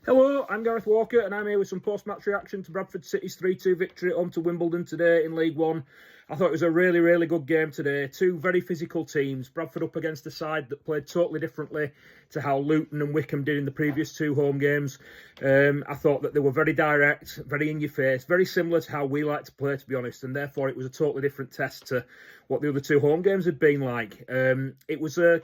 Hello, I'm Gareth Walker and I'm here with some post-match reaction to Bradford City's 3-2 victory at home to Wimbledon today in League One. I thought it was a really good game today. Two very physical teams. Bradford up against a side that played totally differently to how Luton and Wycombe did in the previous two home games. I thought that they were very direct, very in your face, very similar to how we like to play, to be honest, and therefore it was a totally different test to what the other two home games had been like. It was a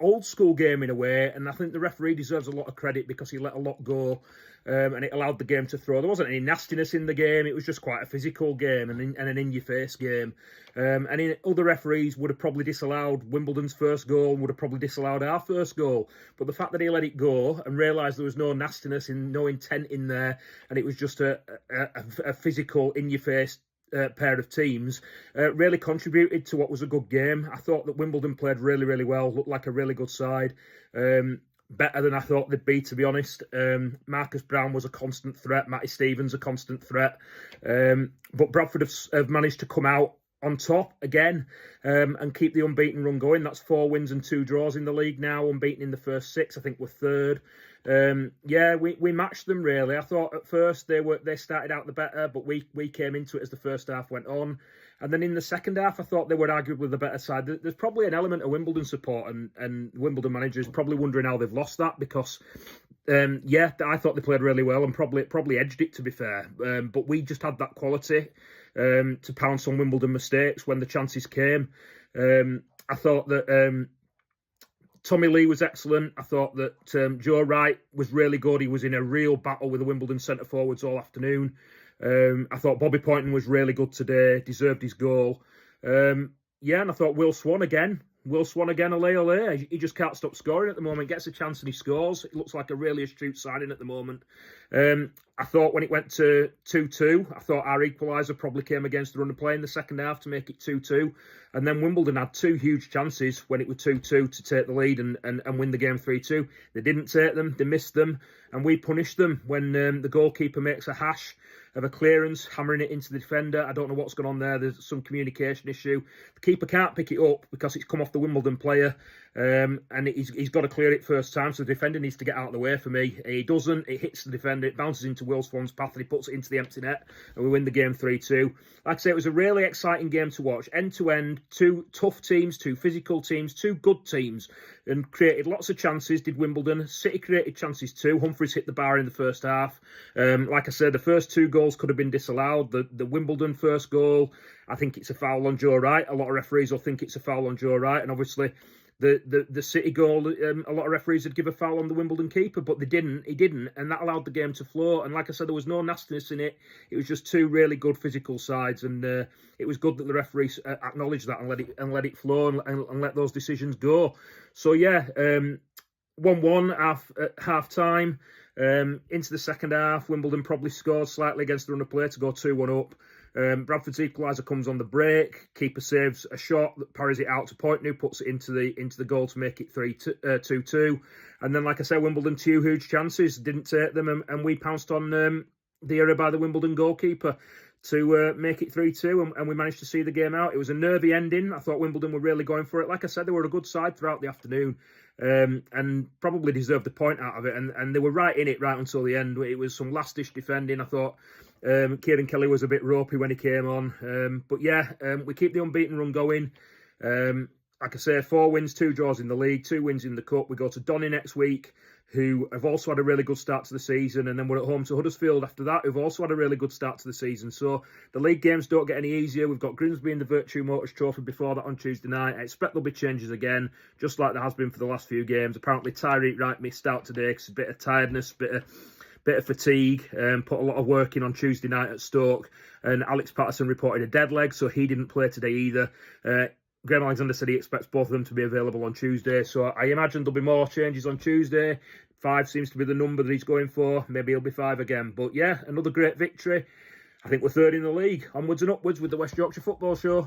old school game in a way, and I think the referee deserves a lot of credit because he let a lot go, and it allowed the game to throw. There wasn't any nastiness in the game. It was just quite a physical game and an in-your-face game. And other referees would have probably disallowed Wimbledon's first goal, would have probably disallowed our first goal. But the fact that he let it go and realised there was no nastiness, no intent in there, and it was just a physical, in-your-face pair of teams really contributed to what was a good game. I thought that Wimbledon played really well, looked like a really good side, better than I thought they'd be, to be honest. Marcus Brown was a constant threat, Matty Stevens a constant threat, but Bradford have managed to come out on top again and keep the unbeaten run going. That's 4 wins and 2 draws in the league now, unbeaten in the first 6. I think we're third. Yeah, we matched them really. I thought at first they started out the better, but we came into it as the first half went on. And then in the second half, I thought they were arguably the better side. There's probably an element of Wimbledon support, and Wimbledon managers probably wondering how they've lost that because, yeah, I thought they played really well and probably edged it, to be fair. But we just had that quality to pounce on Wimbledon mistakes when the chances came. I thought that Tommy Lee was excellent. I thought that Joe Wright was really good. He was in a real battle with the Wimbledon centre forwards all afternoon. I thought Bobby Poynton was really good today, deserved his goal. Yeah, and I thought Will Swan again, ole. He just can't stop scoring at the moment. Gets a chance and he scores. It looks like a really astute signing at the moment. I thought when it went to 2-2, I thought our equaliser probably came against the run of play in the second half to make it 2-2. And then Wimbledon had 2 huge chances when it was 2-2 to take the lead and win the game 3-2. They didn't take them, they missed them, and we punished them when the goalkeeper makes a hash of a clearance, hammering it into the defender. I don't know what's going on there. There's some communication issue. The keeper can't pick it up because it's come off the Wimbledon player, and he's got to clear it first time, so the defender needs to get out of the way for me. He doesn't. It hits the defender, it bounces into Will Swan's path, and he puts it into the empty net, and we win the game 3-2. Like I say, it was a really exciting game to watch, end-to-end, 2 tough teams, 2 physical teams, 2 good teams, and created lots of chances, did Wimbledon. City created chances too. Humphreys hit the bar in the first half. Like I said, the first 2 goals could have been disallowed. The Wimbledon first goal, I think it's a foul on Joe Wright. A lot of referees will think it's a foul on Joe Wright, and obviously the City goal, a lot of referees would give a foul on the Wimbledon keeper, but they didn't. He didn't, and that allowed the game to flow. And like I said, there was no nastiness in it. It was just 2 really good physical sides, and it was good that the referees acknowledged that and let it flow and let those decisions go. So yeah, 1-1 at half time. Into the second half, Wimbledon probably scored slightly against the run of play to go 2-1 up. Bradford's equaliser comes on the break. Keeper saves a shot that parries it out to Poynton, who puts it into the goal to make it 2-2. And then, like I said, Wimbledon 2 huge chances, didn't take them, and we pounced on the error by the Wimbledon goalkeeper to make it 3-2, and we managed to see the game out. It was a nervy ending. I thought Wimbledon were really going for it. Like I said, they were a good side throughout the afternoon, and probably deserved the point out of it, and they were right in it right until the end. It was some last-dish defending. I thought Kieran Kelly was a bit ropey when he came on, but yeah, we keep the unbeaten run going. Like I say, 4 wins, 2 draws in the league, 2 wins in the cup. We go to Donny next week, who have also had a really good start to the season, and then we're at home to Huddersfield after that, who've also had a really good start to the season. So the league games don't get any easier. We've got Grimsby in the Virtue Motors Trophy before that on Tuesday night. I expect there'll be changes again, just like there has been for the last few games. Apparently Tyreek Wright missed out today because a bit of tiredness, bit of fatigue, put a lot of work in on Tuesday night at Stoke, and Alex Patterson reported a dead leg, so he didn't play today either. Graham Alexander said he expects both of them to be available on Tuesday, so I imagine there'll be more changes on Tuesday. 5 seems to be the number that he's going for. Maybe he'll be 5 again. But yeah, another great victory. I think we're third in the league. Onwards and upwards with the West Yorkshire Football Show.